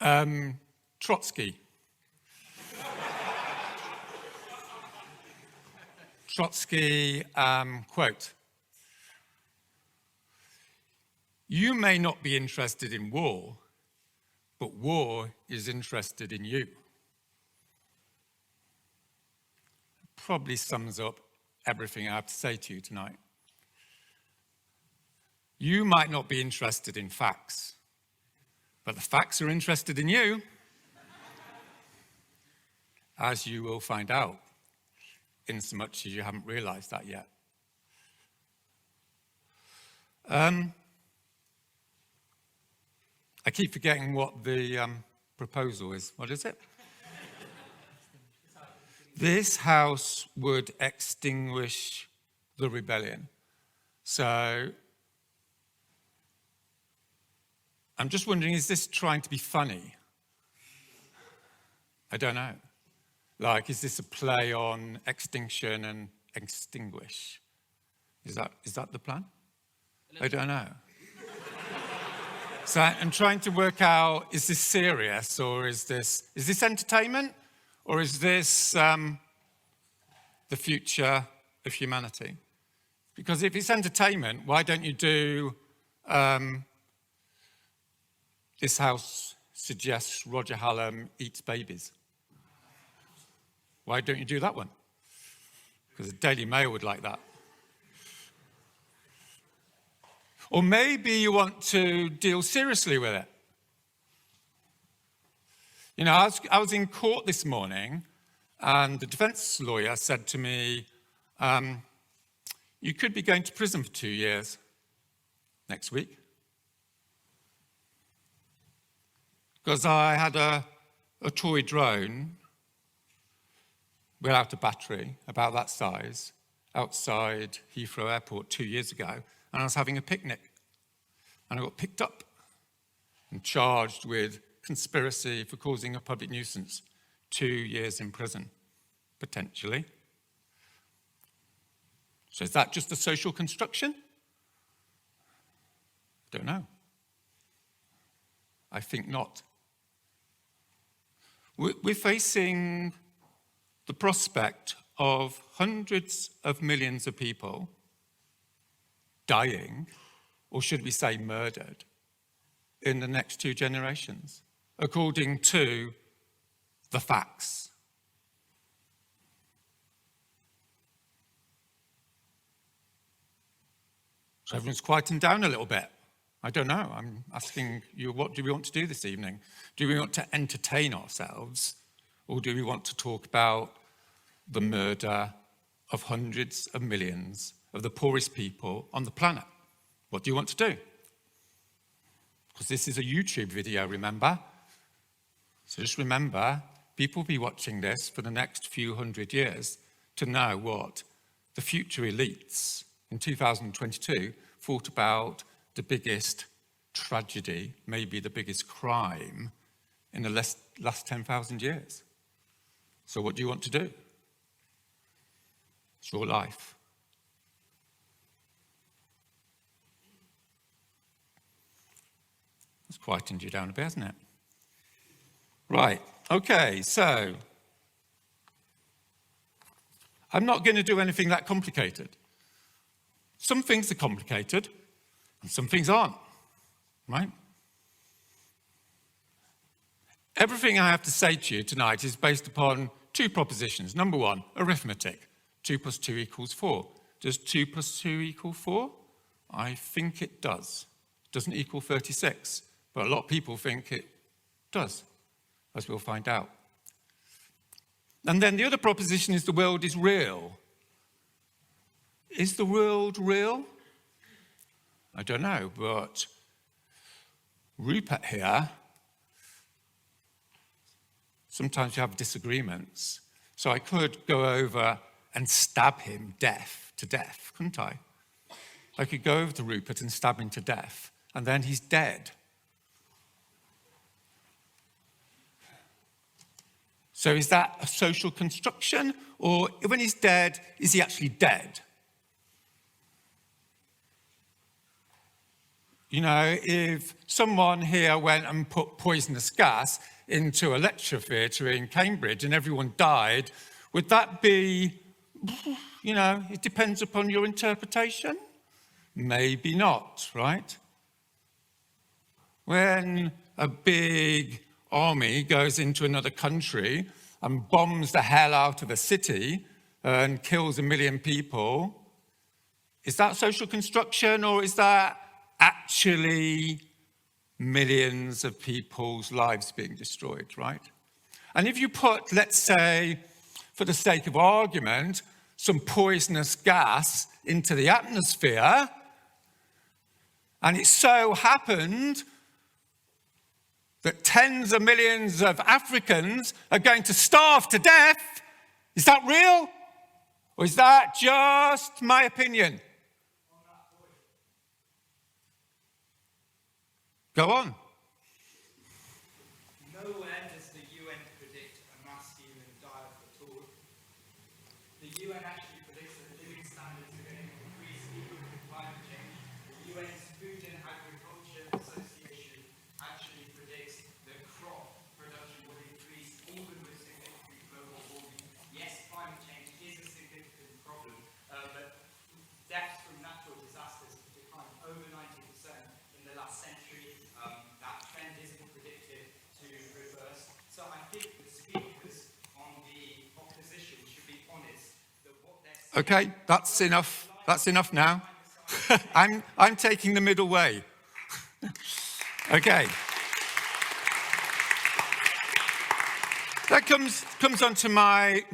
Trotsky. Trotsky, quote, "You may not be interested in war, but war is interested in you." Probably sums up everything I have to say to you tonight. You might not be interested in facts, but the facts are interested in you, as you will find out, insomuch as you haven't realized that yet. I keep forgetting what the proposal is. What is it? This house would extinguish the rebellion. So I'm just wondering, is this trying to be funny? I don't know. Like, is this a play on extinction and extinguish? Is that the plan? I don't know. So I'm trying to work out, is this serious, or is this entertainment, or is this the future of humanity? Because if it's entertainment, why don't you do this house suggests Roger Hallam eats babies? Why don't you do that one? Because the Daily Mail would like that. Or maybe you want to deal seriously with it. You know, I was in court this morning, and the defense lawyer said to me, you could be going to prison for 2 years next week. Because I had a toy drone without a battery, about that size, outside Heathrow Airport 2 years ago, and I was having a picnic. And I got picked up and charged with conspiracy for causing a public nuisance, 2 years in prison, potentially. So is that just a social construction? Don't know. I think not. We're facing the prospect of hundreds of millions of people dying, or should we say murdered, in the next 2 generations, according to the facts. So everyone's quieting down a little bit. I don't know. I'm asking you, what do we want to do this evening? Do we want to entertain ourselves, or do we want to talk about the murder of hundreds of millions of the poorest people on the planet? What do you want to do? Because this is a YouTube video, remember? So just remember, people will be watching this for the next few hundred years to know what the future elites in 2022 thought about the biggest tragedy, maybe the biggest crime in the last 10,000 years. So what do you want to do? It's your life. It's quietened you down a bit, hasn't it? Right, okay, so I'm not going to do anything that complicated. Some things are complicated, and some things aren't, right? Everything I have to say to you tonight is based upon 2 propositions. Number 1, arithmetic. 2 + 2 = 4. Does 2 + 2 equal 4? I think it does. It doesn't equal 36, but a lot of people think it does, as we'll find out. And then the other proposition is the world is real. Is the world real? I don't know, but Rupert here, sometimes you have disagreements. So I could go over and stab him to death, couldn't I? I could go over to Rupert and stab him to death, and then he's dead. So is that a social construction? Or when he's dead, is he actually dead? you know, if someone here went and put poisonous gas into a lecture theatre in Cambridge and everyone died, would that be, you know, it depends upon your interpretation? Maybe not, right? When a big army goes into another country and bombs the hell out of a city and kills 1 million people, is that social construction, or is that actually millions of people's lives being destroyed, right? And if you put, let's say, for the sake of argument, some poisonous gas into the atmosphere, and it so happened that tens of millions of Africans are going to starve to death, is that real? Or is that just my opinion? Go on. Nowhere does the UN predict a mass human die-off at all. The UN actually predicts that living standards are going to increase even with climate change. The UN's Food and Agriculture Association actually predicts that crop production will increase even with significant global warming. Yes, climate change is a significant problem, but deaths from natural disasters have declined over 90% in the last century. That trend isn't predicted to reverse. So I think the speakers on the opposition should be honest that what they're saying... Okay, that's enough. That's enough now. I'm taking the middle way. Okay. That comes on to my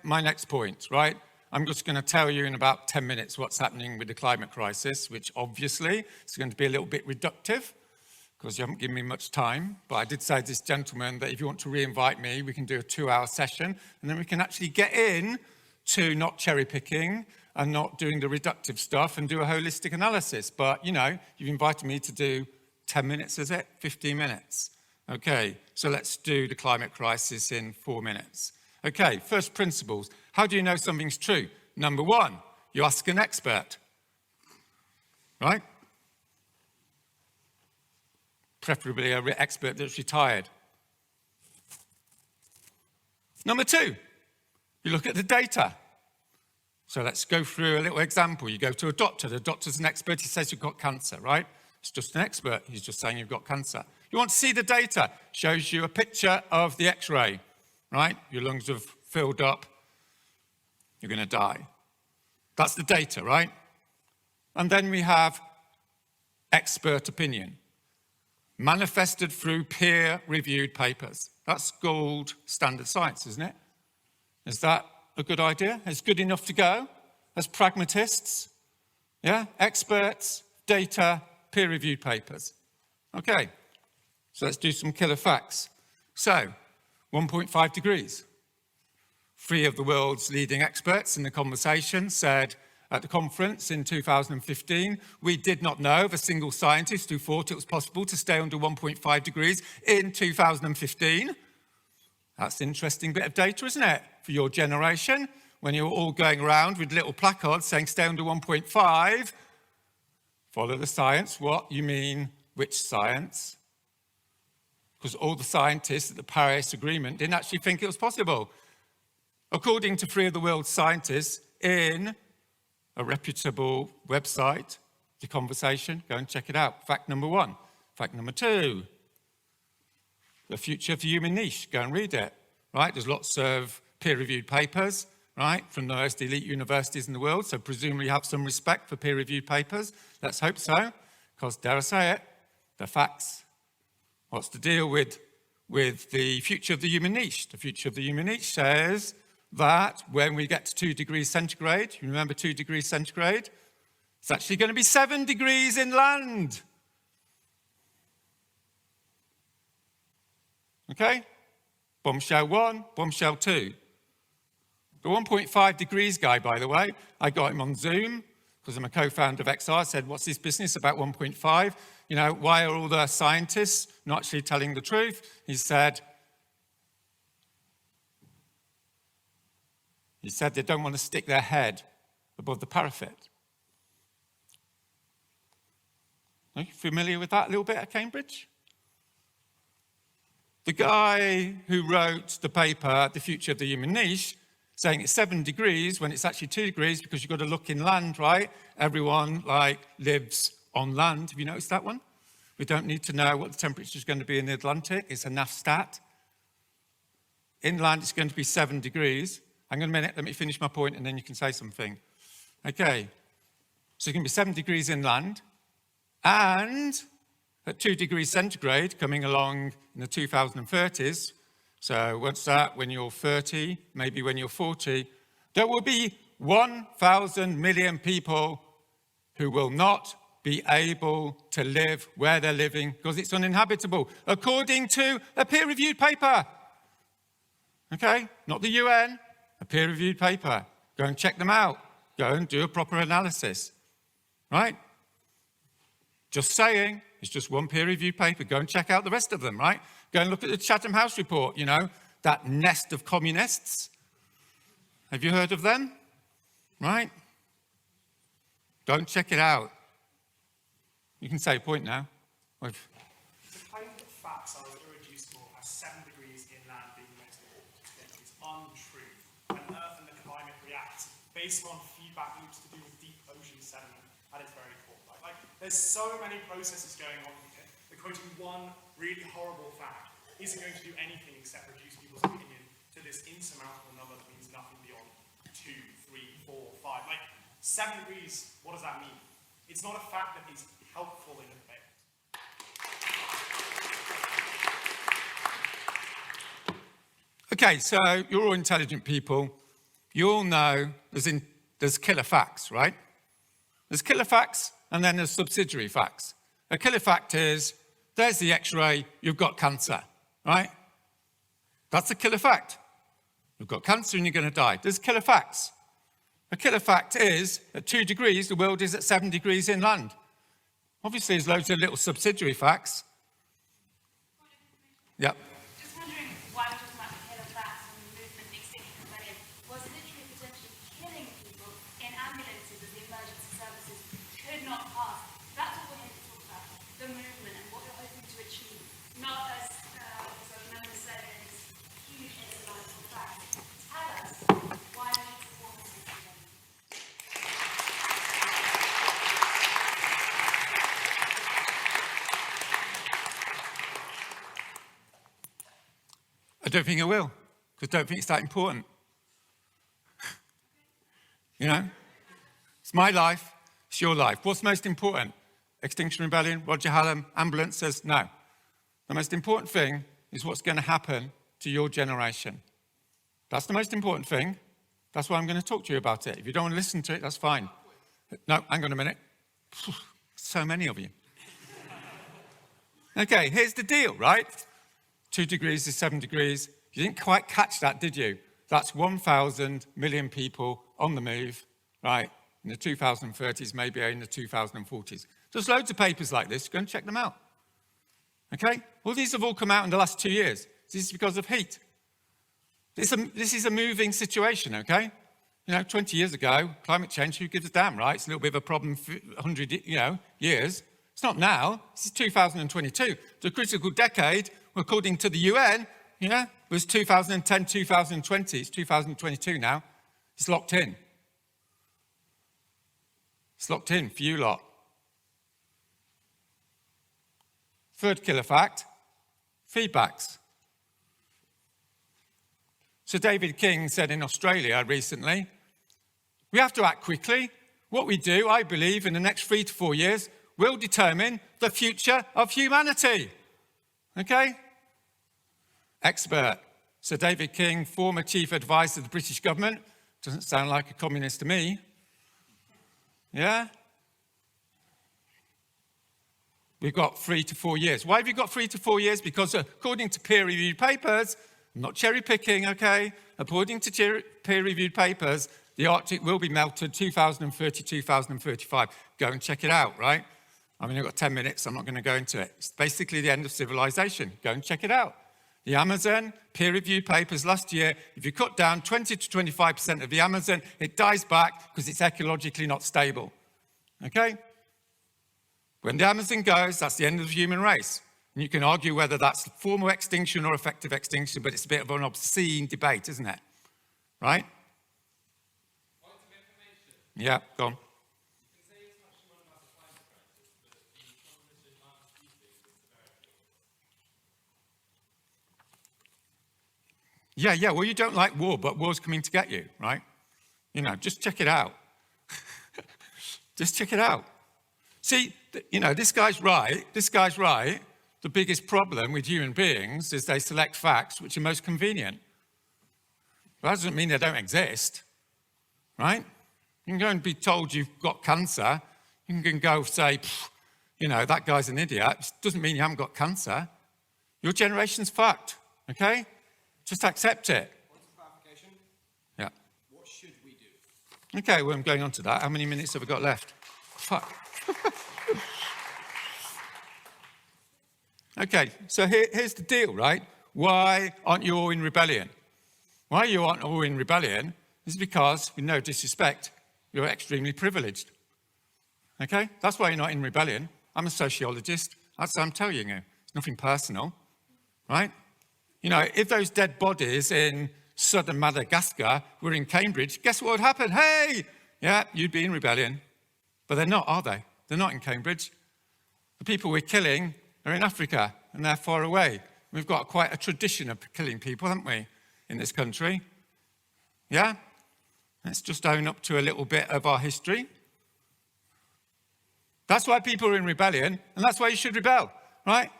next point, right? I'm just going to tell you in about 10 minutes what's happening with the climate crisis, which obviously is going to be a little bit reductive because you haven't given me much time. But I did say to this gentleman that if you want to re-invite me, we can do a 2-hour session, and then we can actually get in to not cherry picking and not doing the reductive stuff and do a holistic analysis. But, you know, you've invited me to do 10 minutes, is it? 15 minutes. Okay, so let's do the climate crisis in 4 minutes. Okay, first principles. How do you know something's true? Number 1, you ask an expert, right? Preferably an expert that's retired. Number 2, you look at the data. So let's go through a little example. You go to a doctor. The doctor's an expert. He says you've got cancer, right? It's just an expert. He's just saying you've got cancer. You want to see the data. Shows you a picture of the X-ray, right? Your lungs have filled up. You're going to die. That's the data, right? And then we have expert opinion, manifested through peer-reviewed papers. That's gold standard science, isn't it? Is that a good idea? It's good enough to go as pragmatists? Yeah? Experts, data, peer-reviewed papers. Okay, so let's do some killer facts. So, 1.5 degrees. 3 of the world's leading experts in the conversation said at the conference in 2015, we did not know of a single scientist who thought it was possible to stay under 1.5 degrees in 2015. That's an interesting bit of data, isn't it? For your generation, when you're all going around with little placards saying stay under 1.5, follow the science. What? You mean which science? Because all the scientists at the Paris Agreement didn't actually think it was possible. According to 3 of the world's scientists in a reputable website, The Conversation, go and check it out. Fact number 1. Fact number 2, the future of the human niche. Go and read it, right? There's lots of peer-reviewed papers, right, from the most elite universities in the world, so presumably you have some respect for peer-reviewed papers. Let's hope so, because dare I say it, they're facts. What's the deal with the future of the human niche? The future of the human niche says that when we get to 2 degrees centigrade, you remember 2 degrees centigrade? It's actually going to be 7 degrees inland. Okay? Bombshell 1, bombshell 2. The 1.5 degrees guy, by the way, I got him on Zoom because I'm a co-founder of XR. I said, what's this business about 1.5? You know, why are all the scientists not actually telling the truth? He said they don't want to stick their head above the parapet. Are you familiar with that a little bit at Cambridge? The guy who wrote the paper, The Future of the Human Niche, saying it's 7 degrees when it's actually 2 degrees because you've got to look inland, right? Everyone, lives on land. Have you noticed that one? We don't need to know what the temperature is going to be in the Atlantic. It's a NAF stat. Inland, it's going to be 7 degrees. Hang on a minute, let me finish my point and then you can say something. Okay, so it's going to be 7 degrees inland, and at 2 degrees centigrade coming along in the 2030s, so what's that, when you're 30, maybe when you're 40, there will be 1,000 million people who will not be able to live where they're living because it's uninhabitable, according to a peer-reviewed paper. Okay, not the UN, a peer-reviewed paper. Go and check them out. Go and do a proper analysis, right? Just saying, it's just one peer-reviewed paper. Go and check out the rest of them, right? Go and look at the Chatham House report, you know, that nest of communists. Have you heard of them? Right? Go and check it out. You can say a point now. The claim that facts are as irreducible as 7 degrees inland being the most important thing is untrue. When Earth and the climate react based on feedback loops to do with deep ocean sediment at its very core. There's so many processes going on here that quoting one really horrible fact isn't going to do anything except reduce people's opinion to this insurmountable number that means nothing beyond 2, 3, 4, 5. 7 degrees, what does that mean? It's not a fact that is helpful in a debate. Okay, so you're all intelligent people. You all know there's killer facts, right? There's killer facts and then there's subsidiary facts. A killer fact is, there's the x-ray, you've got cancer, right? That's a killer fact. You've got cancer and you're going to die. There's killer facts. A killer fact is, at 2 degrees, the world is at 7 degrees inland. Obviously, there's loads of little subsidiary facts. Yep. Just wondering why we're talking about the killer facts and the movement Extinction Rebellion was literally potentially killing people in ambulances as the emergency services could not pass. That's what we're here to talk about, the movement and what you're hoping to achieve, not as the member said in his huge intellectual facts. Tell us why we need to support this rebellion. I don't think I will, because I don't think it's that important. You know? It's my life, it's your life. What's most important? Extinction Rebellion, Roger Hallam, ambulances? No. The most important thing is what's going to happen to your generation. That's the most important thing. That's why I'm going to talk to you about it. If you don't want to listen to it, that's fine. No, hang on a minute. So many of you. Okay, here's the deal, right? 2 degrees is 7 degrees. You didn't quite catch that, did you? That's 1,000 million people on the move, right? In the 2030s, maybe in the 2040s. There's loads of papers like this. Go and check them out. Okay? Well, these have all come out in the last 2 years. This is because of heat. This is a moving situation, okay? 20 years ago, climate change, who gives a damn, right? It's a little bit of a problem for 100, years. It's not now. This is 2022. The critical decade, according to the UN, was 2010, 2020. It's 2022 now. It's locked in. It's locked in for you lot. Third killer fact, feedbacks. Sir David King said in Australia recently, we have to act quickly. What we do, I believe, in the next 3 to 4 years will determine the future of humanity. Okay? Expert. Sir David King, former chief advisor of the British government. Doesn't sound like a communist to me. Yeah? We've got 3 to 4 years. Why have you got 3 to 4 years? Because according to peer-reviewed papers, I'm not cherry-picking, okay? According to peer-reviewed papers, the Arctic will be melted 2030, 2035. Go and check it out, right? I've only got 10 minutes. I'm not going to go into it. It's basically the end of civilization. Go and check it out. The Amazon, peer-reviewed papers last year, if you cut down 20 to 25% of the Amazon, it dies back because it's ecologically not stable. Okay? When the Amazon goes, that's the end of the human race. And you can argue whether that's formal extinction or effective extinction, but it's a bit of an obscene debate, isn't it? Right? Yeah, go on. Yeah, well, you don't like war, but war's coming to get you, right? You know, just check it out. Just check it out. See, you know, this guy's right. The biggest problem with human beings is they select facts which are most convenient. That doesn't mean they don't exist, right? You can go and be told you've got cancer. You can go say, you know, that guy's an idiot. It doesn't mean you haven't got cancer. Your generation's fucked, okay? Just accept it. Point of clarification. Yeah. What should we do? Okay, well, I'm going on to that. How many minutes have we got left? Fuck. Okay, so here's the deal, right? Why aren't you all in rebellion? Why you aren't all in rebellion is because, with no disrespect, you're extremely privileged. Okay? That's why you're not in rebellion. I'm a sociologist. That's what I'm telling you. It's nothing personal, right? You know, if those dead bodies in southern Madagascar were in Cambridge, guess what would happen? Hey! Yeah, you'd be in rebellion. But they're not, are they? They're not in Cambridge. The people we're killing are in Africa, and they're far away. We've got quite a tradition of killing people, haven't we, in this country? Yeah? Let's just own up to a little bit of our history. That's why people are in rebellion, and that's why you should rebel, right?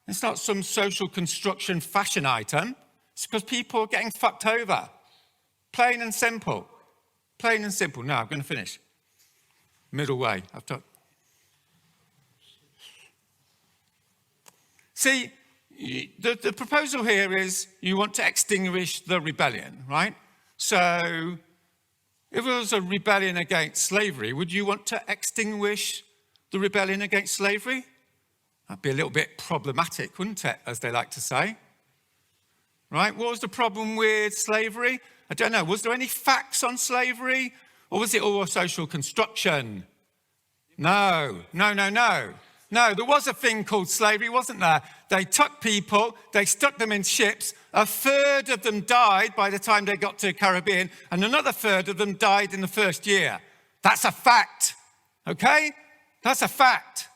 It's not some social construction fashion item. It's because people are getting fucked over. Plain and simple. Plain and simple. Now, I'm going to finish. Middle way. See, the proposal here is you want to extinguish the rebellion, right? So, if it was a rebellion against slavery, would you want to extinguish the rebellion against slavery? That'd be a little bit problematic, wouldn't it, as they like to say? Right? What was the problem with slavery? I don't know. Was there any facts on slavery? Or was it all a social construction? No, there was a thing called slavery, wasn't there? They took people, they stuck them in ships. A third of them died by the time they got to the Caribbean, and another third of them died in the first year. That's a fact, okay? That's a fact.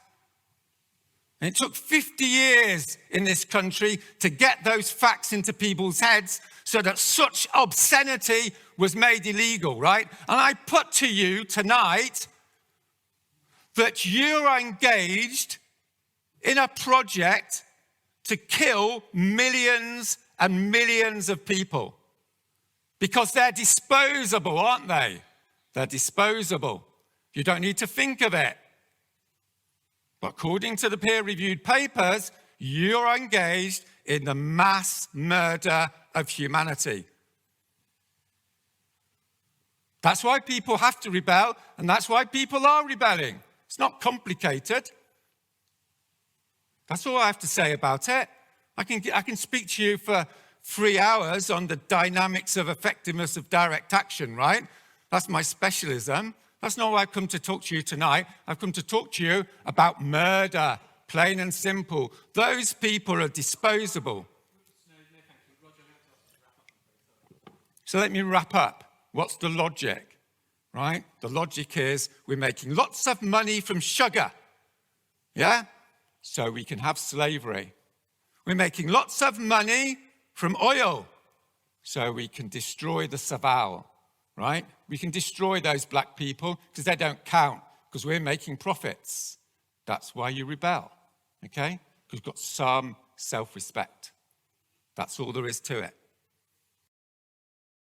And it took 50 years in this country to get those facts into people's heads so that such obscenity was made illegal, right? And I put to you tonight that you are engaged in a project to kill millions and millions of people because they're disposable, aren't they? They're disposable. You don't need to think of it. But according to the peer-reviewed papers, you're engaged in the mass murder of humanity. That's why people have to rebel, and that's why people are rebelling. It's not complicated. That's all I have to say about it. I can speak to you for 3 hours on the dynamics of effectiveness of direct action, right? That's my specialism. That's not why I've come to talk to you tonight. I've come to talk to you about murder, plain and simple. Those people are disposable. So let me wrap up. What's the logic, right? The logic is we're making lots of money from sugar, yeah? So we can have slavery. We're making lots of money from oil, so we can destroy the Savile. Right? We can destroy those black people because they don't count, because we're making profits. That's why you rebel, okay? Because you've got some self-respect. That's all there is to it.